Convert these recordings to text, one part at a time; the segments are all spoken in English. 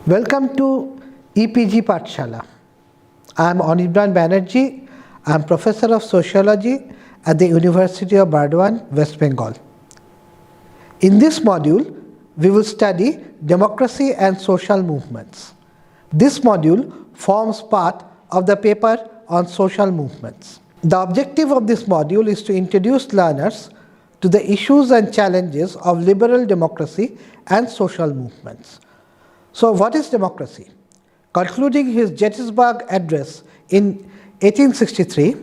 Welcome to EPG Pathshala. I am Anirban Banerjee. I am Professor of Sociology at the University of Burdwan, West Bengal. In this module, we will study democracy and social movements. This module forms part of the paper on social movements. The objective of this module is to introduce learners to the issues and challenges of liberal democracy and social movements. So, what is democracy? Concluding his Gettysburg Address in 1863,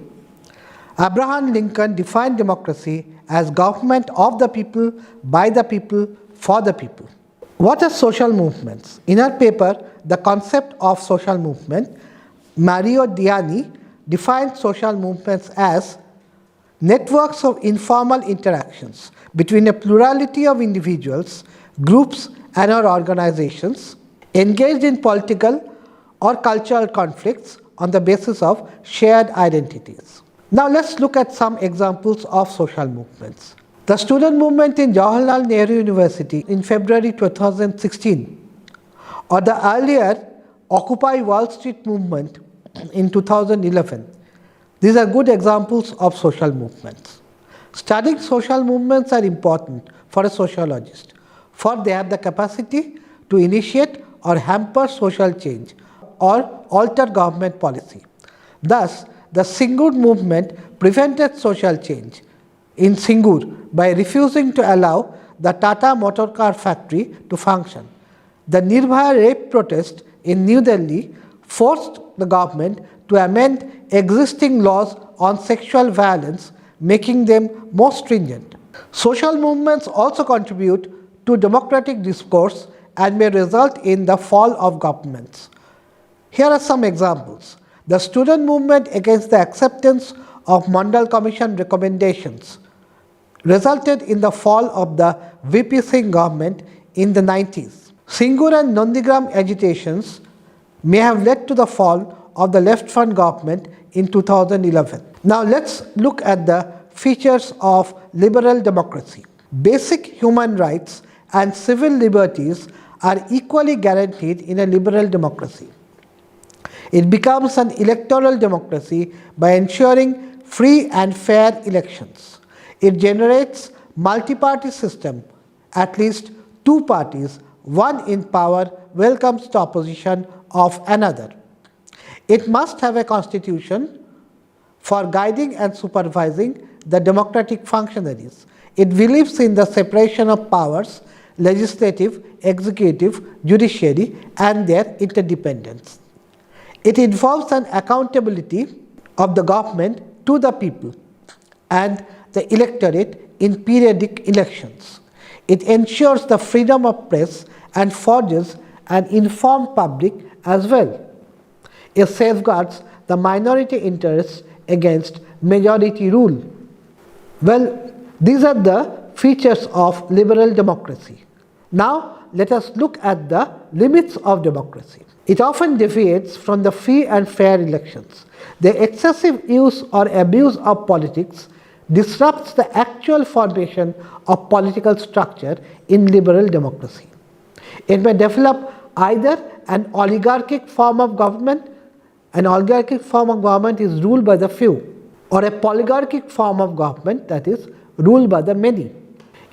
Abraham Lincoln defined democracy as government of the people, by the people, for the people. What are social movements? In her paper, The Concept of Social Movement, Mario Diani defined social movements as networks of informal interactions between a plurality of individuals, groups, and/or organizations engaged in political or cultural conflicts on the basis of shared identities. Now let's look at some examples of social movements. The student movement in Jawaharlal Nehru University in February 2016, or the earlier Occupy Wall Street movement in 2011. These are good examples of social movements. Studying social movements are important for a sociologist, for they have the capacity to initiate or hamper social change or alter government policy. Thus, the Singur movement prevented social change in Singur by refusing to allow the Tata motor car factory to function. The Nirbhaya rape protest in New Delhi forced the government to amend existing laws on sexual violence, making them more stringent. Social movements also contribute to democratic discourse and may result in the fall of governments. Here are some examples. The student movement against the acceptance of Mandal Commission recommendations resulted in the fall of the VP Singh government in the 90s. Singur and Nandigram agitations may have led to the fall of the Left Front government in 2011. Now let's look at the features of liberal democracy. Basic human rights and civil liberties are equally guaranteed in a liberal democracy. It becomes an electoral democracy by ensuring free and fair elections. It generates multi-party system. At least two parties, one in power, welcomes the opposition of another. It must have a constitution for guiding and supervising the democratic functionaries. It believes in the separation of powers, legislative, executive, judiciary, and their interdependence. It involves an accountability of the government to the people and the electorate in periodic elections. It ensures the freedom of press and forges an informed public as well. It safeguards the minority interests against majority rule. Well, these are the features of liberal democracy. Now, let us look at the limits of democracy. It often deviates from the free and fair elections. The excessive use or abuse of politics disrupts the actual formation of political structure in liberal democracy. It may develop either an oligarchic form of government. An oligarchic form of government is ruled by the few, or a polygarchic form of government that is ruled by the many.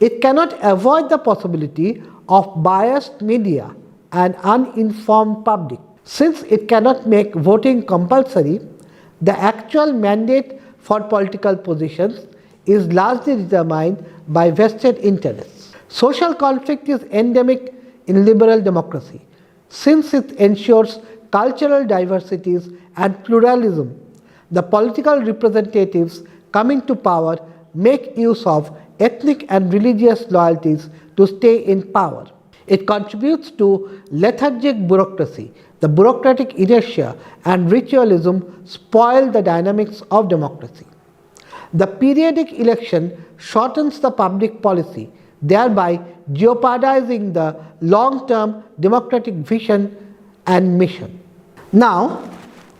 It cannot avoid the possibility of biased media and uninformed public. Since it cannot make voting compulsory, the actual mandate for political positions is largely determined by vested interests. Social conflict is endemic in liberal democracy. Since it ensures cultural diversities and pluralism, the political representatives coming to power make use of ethnic and religious loyalties to stay in power. It contributes to lethargic bureaucracy. The bureaucratic inertia and ritualism spoil the dynamics of democracy. The periodic election shortens the public policy, thereby jeopardizing the long-term democratic vision and mission. Now,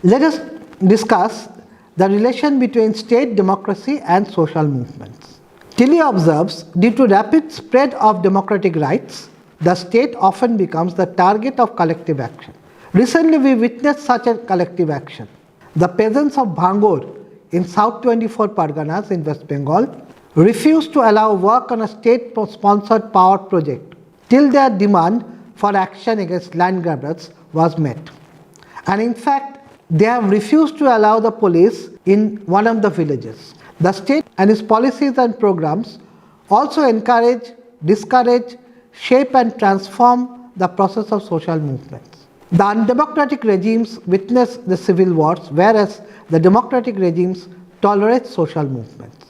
let us discuss the relation between state democracy and social movements. Tilly observes, due to rapid spread of democratic rights, the state often becomes the target of collective action. Recently, we witnessed such a collective action. The peasants of Bhangor in South 24 Parganas in West Bengal refused to allow work on a state-sponsored power project till their demand for action against land grabbers was met. And in fact, they have refused to allow the police in one of the villages. The state and its policies and programs also encourage, discourage, shape and transform the process of social movements. The undemocratic regimes witness the civil wars, whereas the democratic regimes tolerate social movements.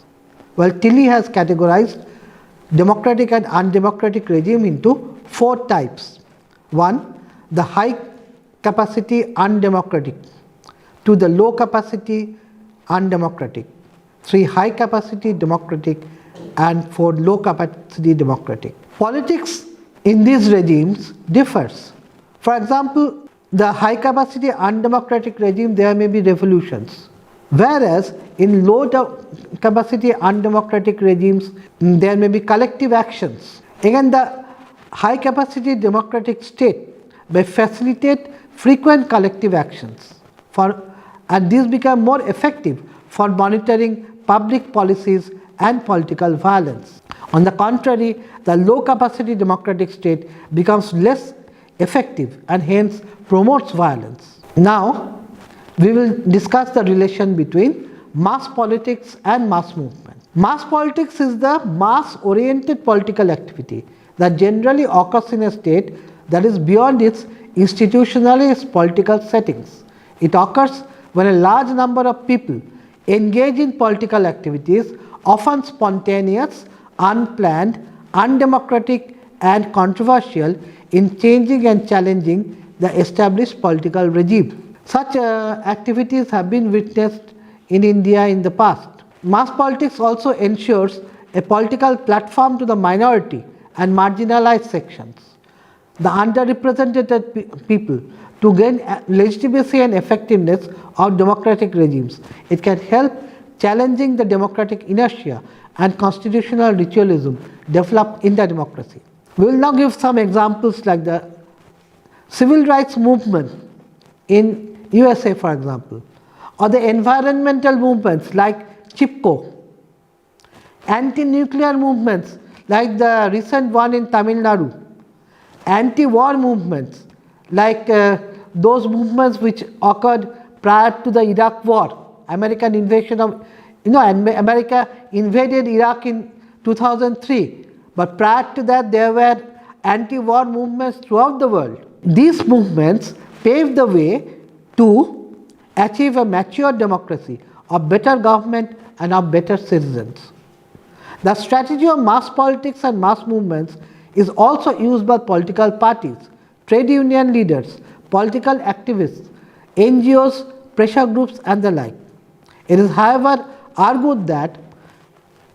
Well, Tilley has categorized democratic and undemocratic regime into 4 types. 1, the high capacity undemocratic. 2, the low capacity undemocratic. 3, high capacity democratic, and 4, low capacity democratic. Politics in these regimes differs. For example, the high capacity undemocratic regime, there may be revolutions, whereas in low capacity undemocratic regimes there may be collective actions. Again, the high capacity democratic state may facilitate frequent collective actions and these become more effective for monitoring public policies and political violence. On the contrary, the low capacity democratic state becomes less effective and hence promotes violence. Now, we will discuss the relation between mass politics and mass movement. Mass politics is the mass-oriented political activity that generally occurs in a state that is beyond its institutionalized political settings. It occurs when a large number of people engage in political activities, often spontaneous, unplanned, undemocratic and controversial in changing and challenging the established political regime. Such activities have been witnessed in India in the past. Mass politics also ensures a political platform to the minority and marginalized sections, the underrepresented people, to gain legitimacy and effectiveness of democratic regimes. It can help challenging the democratic inertia and constitutional ritualism developed in the democracy. We will now give some examples like the civil rights movement in USA, for example, or the environmental movements like CHIPCO, anti-nuclear movements like the recent one in Tamil Nadu, anti-war movements like those movements which occurred prior to the Iraq war, American invasion of, America invaded Iraq in 2003, but prior to that there were anti-war movements throughout the world. These movements paved the way to achieve a mature democracy, of better government and of better citizens. The strategy of mass politics and mass movements is also used by political parties, trade union leaders, political activists, NGOs, pressure groups and the like. It is, however, argued that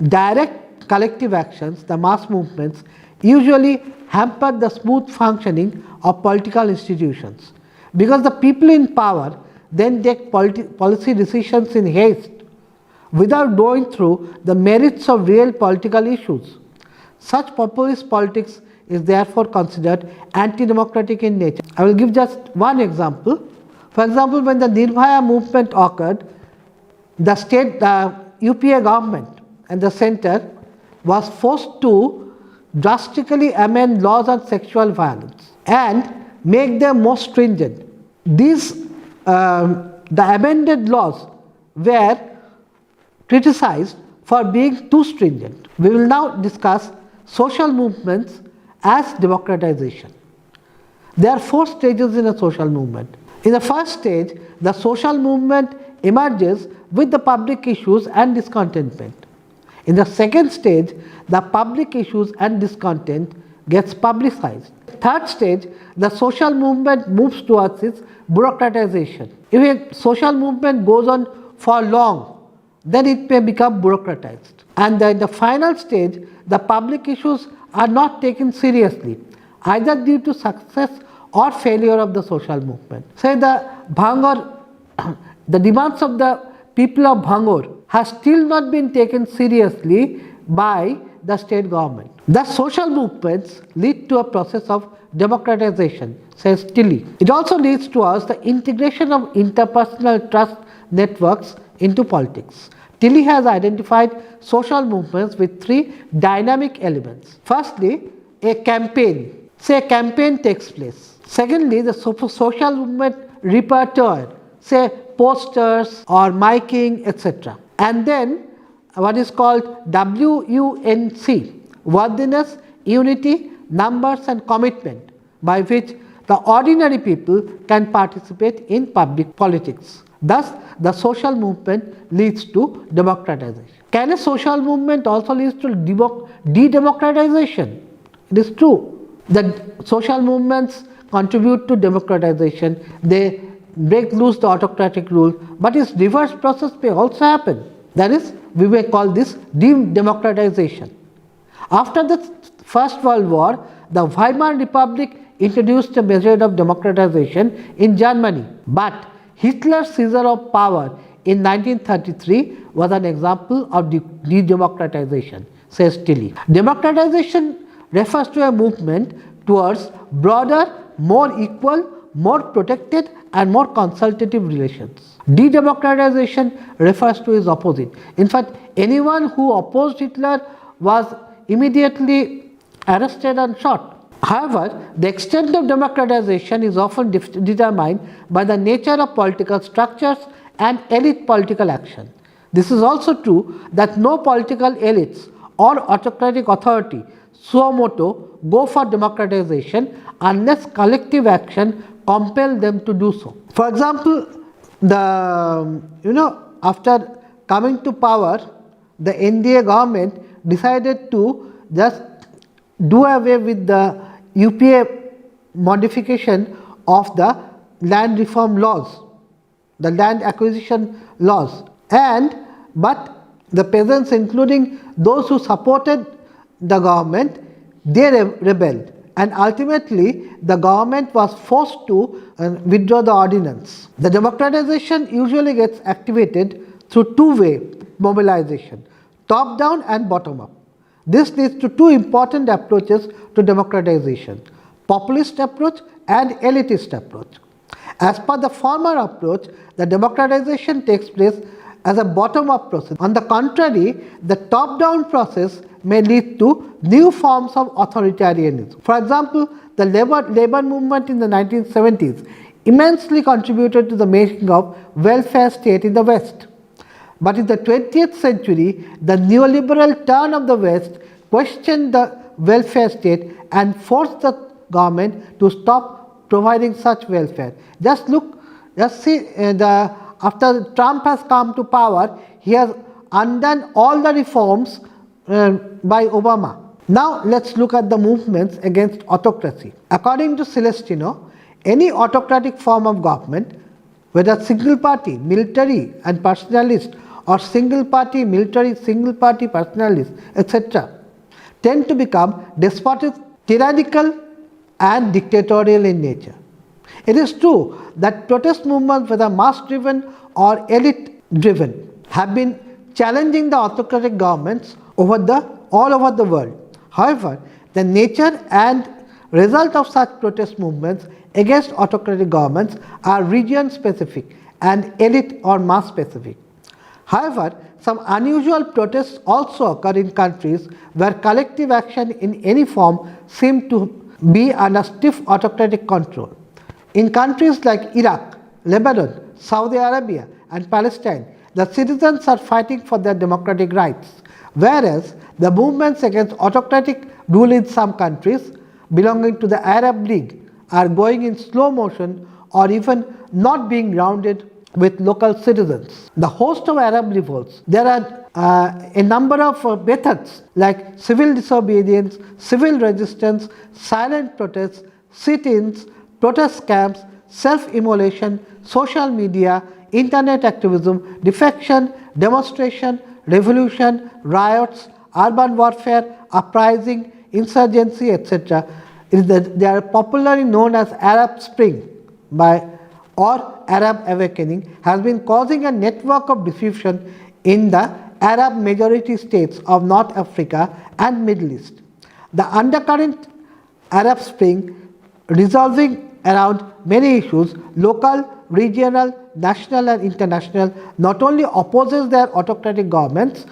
direct collective actions, the mass movements, usually hamper the smooth functioning of political institutions, because the people in power then take policy decisions in haste without going through the merits of real political issues. Such populist politics is therefore considered anti-democratic in nature. I will give just one example. For example, when the Nirbhaya movement occurred, the state UPA government and the center was forced to drastically amend laws on sexual violence and make them more stringent. These the amended laws were criticized for being too stringent. We will now discuss social movements as democratization. There are 4 stages in a social movement. In the first stage, the social movement emerges with the public issues and discontentment. In the second stage, the public issues and discontent gets publicized. Third stage, the social movement moves towards its bureaucratization. If a social movement goes on for long, then it may become bureaucratized. And in the final stage, the public issues are not taken seriously, either due to success or failure of the social movement. Say the Bhangor, the demands of the people of Bhangor has still not been taken seriously by the state government. The social movements lead to a process of democratization, says Tilley. It also leads to us the integration of interpersonal trust networks into politics. Tilley has identified social movements with three dynamic elements. Firstly, a campaign. Say a campaign takes place. Secondly, the social movement repertoire, say posters or miking, etc. And then what is called WUNC, worthiness, unity, numbers and commitment, by which the ordinary people can participate in public politics. Thus, the social movement leads to democratization. Can a social movement also lead to de-democratization? It is true. The social movements contribute to democratization. They break loose the autocratic rule, but its reverse process may also happen. That is, we may call this de-democratization. After the First World War, the Weimar Republic introduced a measure of democratization in Germany, but Hitler's seizure of power in 1933 was an example of de-democratization, says Tilley. Democratization refers to a movement towards broader, more equal, more protected and more consultative relations. De-democratization refers to its opposite. In fact, anyone who opposed Hitler was immediately arrested and shot. However, the extent of democratization is often determined by the nature of political structures and elite political action. This is also true that no political elites or autocratic authority suo motu go for democratization unless collective action compel them to do so. For example, after coming to power, the NDA government decided to just do away with the UPA modification of the land reform laws, the land acquisition laws, but the peasants, including those who supported the government, they rebelled, and ultimately the government was forced to withdraw the ordinance. The democratization usually gets activated through two-way mobilization, top down and bottom up. This leads to two important approaches to democratization: populist approach and elitist approach. As per the former approach, the democratization takes place as a bottom-up process. On the contrary, the top-down process may lead to new forms of authoritarianism. For example, the labor movement in the 1970s immensely contributed to the making of welfare state in the West. But in the 20th century, the neoliberal turn of the West questioned the welfare state and forced the government to stop providing such welfare. Just see, after Trump has come to power, he has undone all the reforms by Obama. Now let's look at the movements against autocracy. According to Celestino, any autocratic form of government, whether single party, military and personalist, or single party, military, single party, personalist, etc., tend to become despotic, tyrannical and dictatorial in nature. It is true that protest movements, whether mass-driven or elite-driven, have been challenging the autocratic governments all over the world. However, the nature and result of such protest movements against autocratic governments are region-specific and elite or mass-specific. However, some unusual protests also occur in countries where collective action in any form seems to be under stiff autocratic control. In countries like Iraq, Lebanon, Saudi Arabia and Palestine, the citizens are fighting for their democratic rights, whereas the movements against autocratic rule in some countries belonging to the Arab League are going in slow motion or even not being grounded with local citizens. The host of Arab revolts, there are a number of methods like civil disobedience, civil resistance, silent protests, sit-ins, protest camps, self-immolation, social media, internet activism, defection, demonstration, revolution, riots, urban warfare, uprising, insurgency, etc. They are popularly known as Arab Spring or Arab Awakening, has been causing a network of diffusion in the Arab majority states of North Africa and Middle East. The undercurrent Arab Spring resolving around many issues, local, regional, national and international, not only opposes their autocratic governments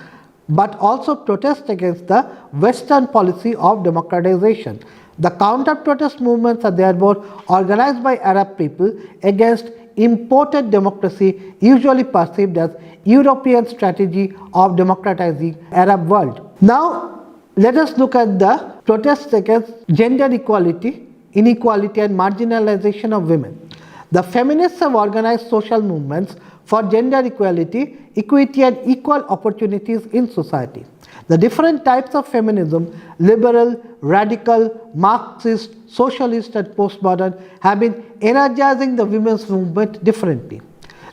but also protests against the Western policy of democratization. The counter-protest movements are therefore organized by Arab people against imported democracy, usually perceived as European strategy of democratizing Arab world. Now, let us look at the protests against gender equality, inequality and marginalization of women. The feminists have organized social movements for gender equality, equity and equal opportunities in society. The different types of feminism, liberal, radical, Marxist, socialist and postmodern, have been energizing the women's movement differently.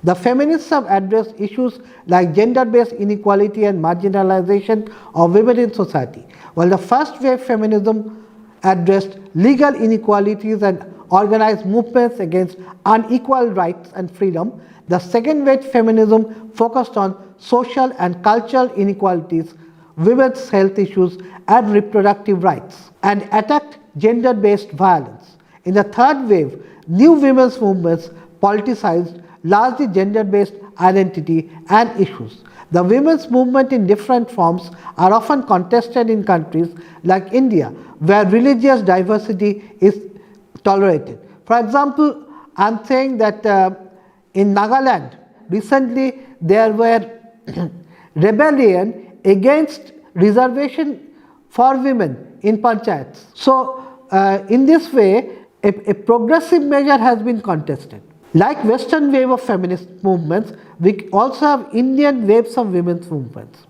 The feminists have addressed issues like gender-based inequality and marginalization of women in society, while the first wave feminism addressed legal inequalities and organized movements against unequal rights and freedom. The second wave feminism focused on social and cultural inequalities, women's health issues and reproductive rights, and attacked gender-based violence. In the third wave, new women's movements politicized largely gender-based identity and issues. The women's movement in different forms are often contested in countries like India, where religious diversity is tolerated. For example, I am saying that in Nagaland, recently there were rebellion against reservation for women in panchayats. So, in this way, a progressive measure has been contested. Like Western wave of feminist movements, we also have Indian waves of women's movements.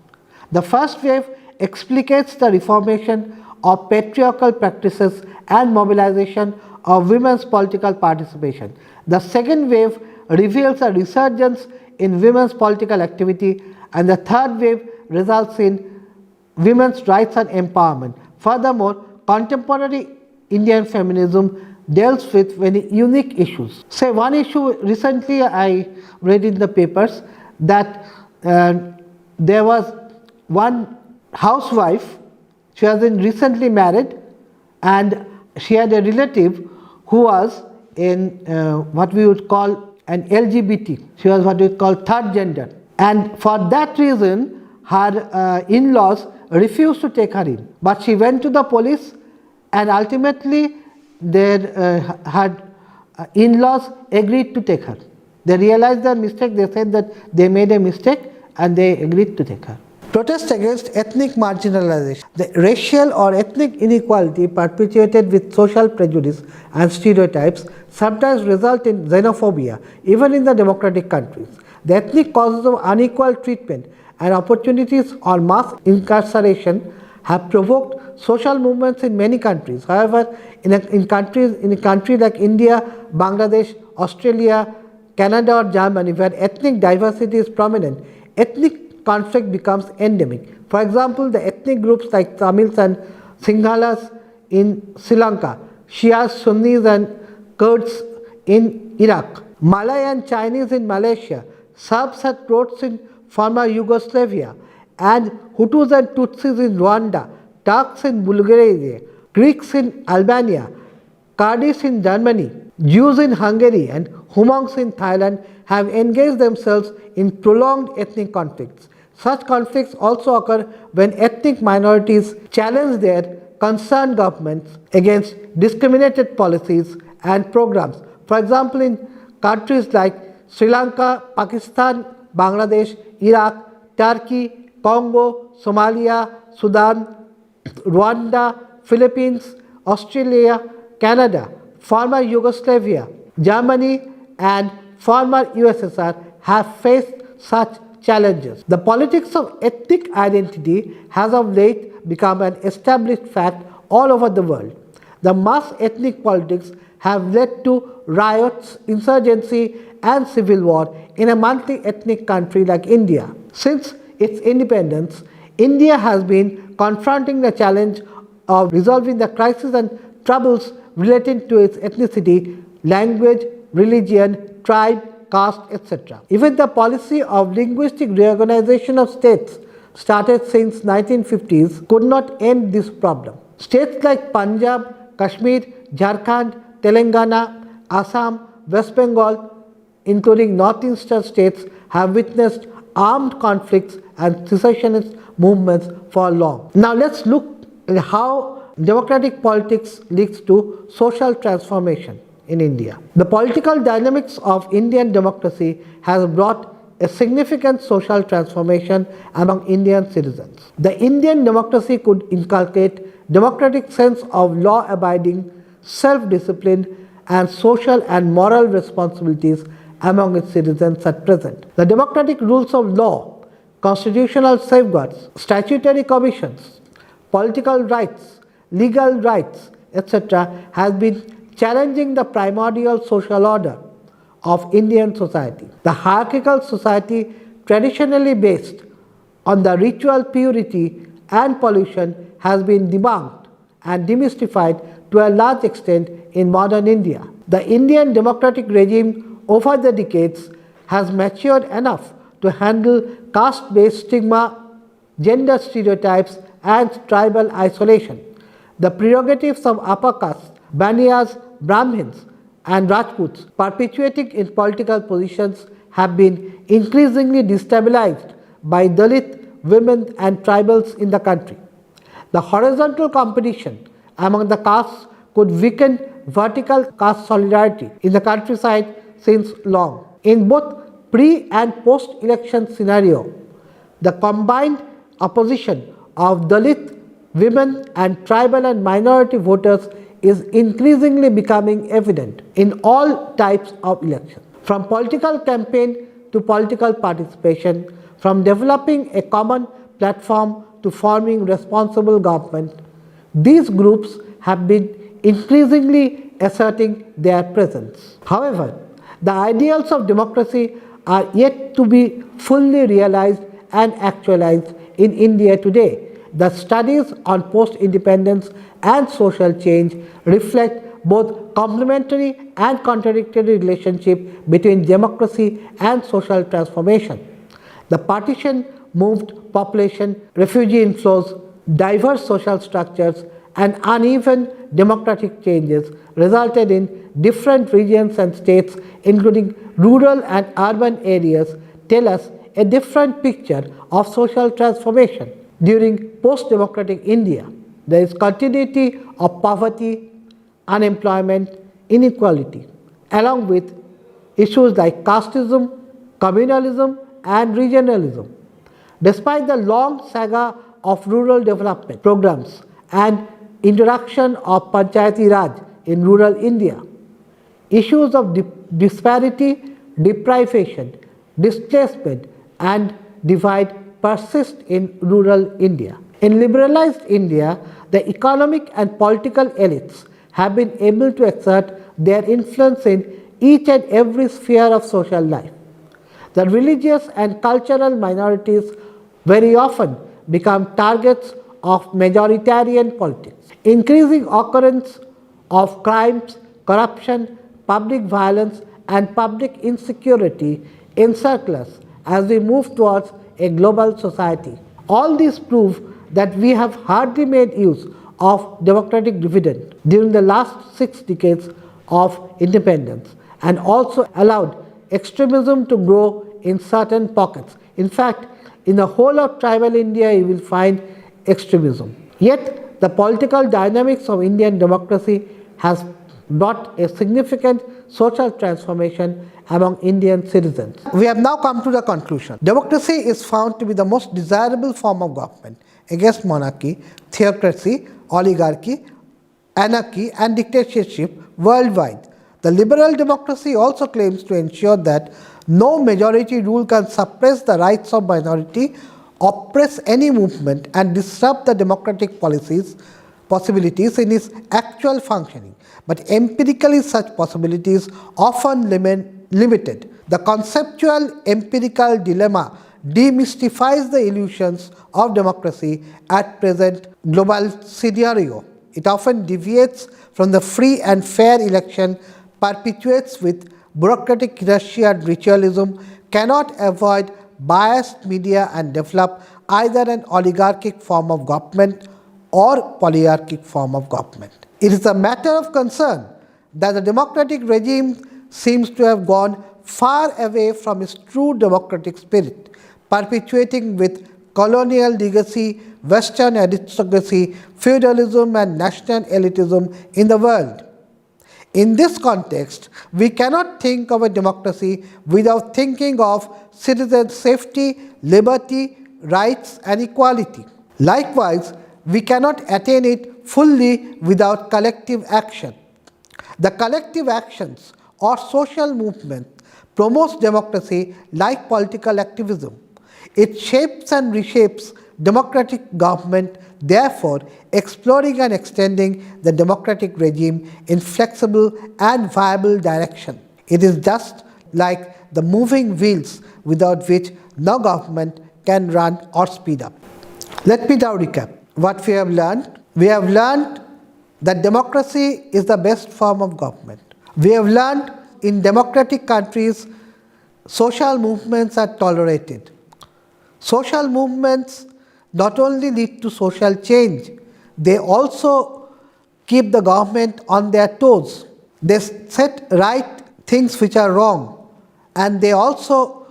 The first wave explicates the reformation of patriarchal practices and mobilization of women's political participation. The second wave reveals a resurgence in women's political activity, and the third wave results in women's rights and empowerment. Furthermore, contemporary Indian feminism deals with very unique issues. Say one issue recently I read in the papers that there was one housewife, she has been recently married and she had a relative who was in what we would call an LGBT. She was what we call third gender. And for that reason, her in-laws refused to take her in. But she went to the police and ultimately her in-laws agreed to take her. They realized their mistake, they said that they made a mistake and they agreed to take her. Protest against ethnic marginalization. The racial or ethnic inequality perpetuated with social prejudice and stereotypes sometimes result in xenophobia, even in the democratic countries. The ethnic causes of unequal treatment and opportunities or mass incarceration have provoked social movements in many countries. However, in a country like India, Bangladesh, Australia, Canada or Germany, where ethnic diversity is prominent, ethnic conflict becomes endemic. For example, the ethnic groups like Tamils and Sinhalas in Sri Lanka, Shias, Sunnis and Kurds in Iraq, Malay and Chinese in Malaysia, Serbs and Croats in former Yugoslavia, and Hutus and Tutsis in Rwanda, Turks in Bulgaria, Greeks in Albania, Kurdish in Germany, Jews in Hungary and Hmongs in Thailand have engaged themselves in prolonged ethnic conflicts. Such conflicts also occur when ethnic minorities challenge their concerned governments against discriminated policies and programs. For example, in countries like Sri Lanka, Pakistan, Bangladesh, Iraq, Turkey, Congo, Somalia, Sudan, Rwanda, Philippines, Australia, Canada, former Yugoslavia, Germany and former USSR have faced such challenges. The politics of ethnic identity has of late become an established fact all over the world. The mass ethnic politics have led to riots, insurgency and civil war in a multi-ethnic country like India. Since its independence, India has been confronting the challenge of resolving the crises and troubles relating to its ethnicity, language, religion, tribe, caste, etc. Even the policy of linguistic reorganization of states started since 1950s could not end this problem. States like Punjab, Kashmir, Jharkhand, Telangana, Assam, West Bengal, including northeastern states, have witnessed armed conflicts and secessionist movements for long. Now let's look at how democratic politics leads to social transformation in India. The political dynamics of Indian democracy has brought a significant social transformation among Indian citizens. The Indian democracy could inculcate democratic sense of law-abiding, self-discipline, and social and moral responsibilities among its citizens at present. The democratic rules of law, constitutional safeguards, statutory commissions, political rights, legal rights, etc. has been challenging the primordial social order of Indian society. The hierarchical society, traditionally based on the ritual purity and pollution, has been debunked and demystified to a large extent in modern India. The Indian democratic regime over the decades has matured enough to handle caste-based stigma, gender stereotypes, and tribal isolation. The prerogatives of upper caste, Baniyas, Brahmins, and Rajputs perpetuating in political positions have been increasingly destabilized by Dalit, women, and tribals in the country. The horizontal competition among the castes could weaken vertical caste solidarity in the countryside since long. In both pre- and post-election scenario, the combined opposition of Dalit, women, and tribal and minority voters is increasingly becoming evident in all types of elections. From political campaign to political participation, from developing a common platform to forming responsible government, these groups have been increasingly asserting their presence. However, the ideals of democracy are yet to be fully realized and actualized in India today. The studies on post-independence and social change reflect both complementary and contradictory relationship between democracy and social transformation. The partition moved population, refugee inflows, diverse social structures, and uneven democratic changes resulted in different regions and states, including rural and urban areas, tell us a different picture of social transformation. During post-democratic India, there is continuity of poverty, unemployment, inequality, along with issues like casteism, communalism, and regionalism. Despite the long saga of rural development programs and introduction of Panchayati Raj in rural India, issues of disparity, deprivation, displacement, and divide persist in rural India. In liberalized India, the economic and political elites have been able to exert their influence in each and every sphere of social life. The religious and cultural minorities very often become targets of majoritarian politics. Increasing occurrence of crimes, corruption, public violence, and public insecurity encircle us as we move towards a global society. All these prove that we have hardly made use of democratic dividend during the last 6 decades of independence and also allowed extremism to grow in certain pockets. In fact, in the whole of tribal India you will find extremism. Yet the political dynamics of Indian democracy has brought a significant social transformation among Indian citizens. We have now come to the conclusion. Democracy is found to be the most desirable form of government against monarchy, theocracy, oligarchy, anarchy, and dictatorship worldwide. The liberal democracy also claims to ensure that no majority rule can suppress the rights of minority, oppress any movement, and disrupt the democratic possibilities in its actual functioning. But empirically, such possibilities often limited. The conceptual empirical dilemma demystifies the illusions of democracy at present global scenario. It often deviates from the free and fair election, perpetuates with bureaucratic inertia and ritualism, cannot avoid biased media, and develop either an oligarchic form of government or polyarchic form of government. It is a matter of concern that the democratic regime seems to have gone far away from its true democratic spirit, perpetuating with colonial legacy, Western aristocracy, feudalism and national elitism in the world. In this context, we cannot think of a democracy without thinking of citizen safety, liberty, rights and equality. Likewise, we cannot attain it fully without collective action. The collective actions or social movement promotes democracy like political activism. It shapes and reshapes democratic government, therefore exploring and extending the democratic regime in flexible and viable direction. It is just like the moving wheels without which no government can run or speed up. Let me now recap what we have learned. We have learned that democracy is the best form of government. We have learned in democratic countries, social movements are tolerated. Social movements not only lead to social change, they also keep the government on their toes. They set right things which are wrong, and they also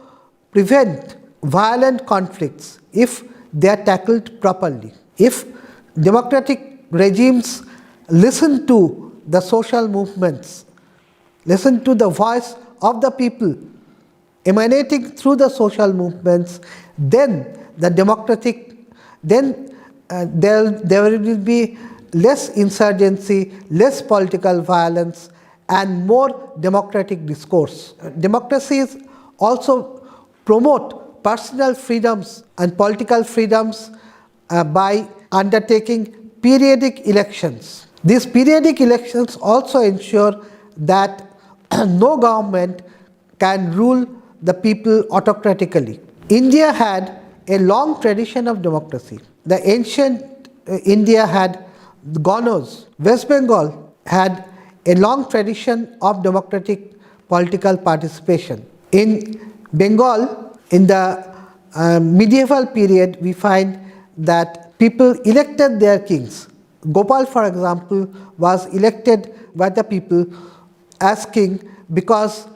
prevent violent conflicts if they are tackled properly. If democratic regimes listen to the social movements, listen to the voice of the people emanating through the social movements, then there will be less insurgency, less political violence, and more democratic discourse. Democracies also promote personal freedoms and political freedoms by undertaking periodic elections. These periodic elections also ensure that no government can rule the people autocratically. India had a long tradition of democracy. The ancient India had Ganos. West Bengal had a long tradition of democratic political participation. In Bengal, in the medieval period, we find that people elected their kings. Gopal, for example, was elected by the people as king because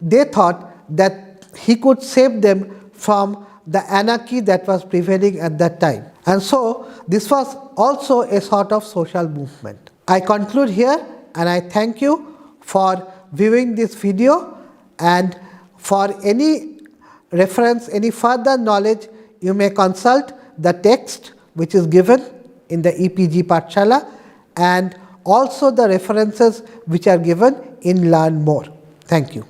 they thought that he could save them from the anarchy that was prevailing at that time. And so this was also a sort of social movement. I conclude here and I thank you for viewing this video, and for any reference, any further knowledge, you may consult the text which is given in the EPG Pathshala, and also the references which are given in Learn More. Thank you.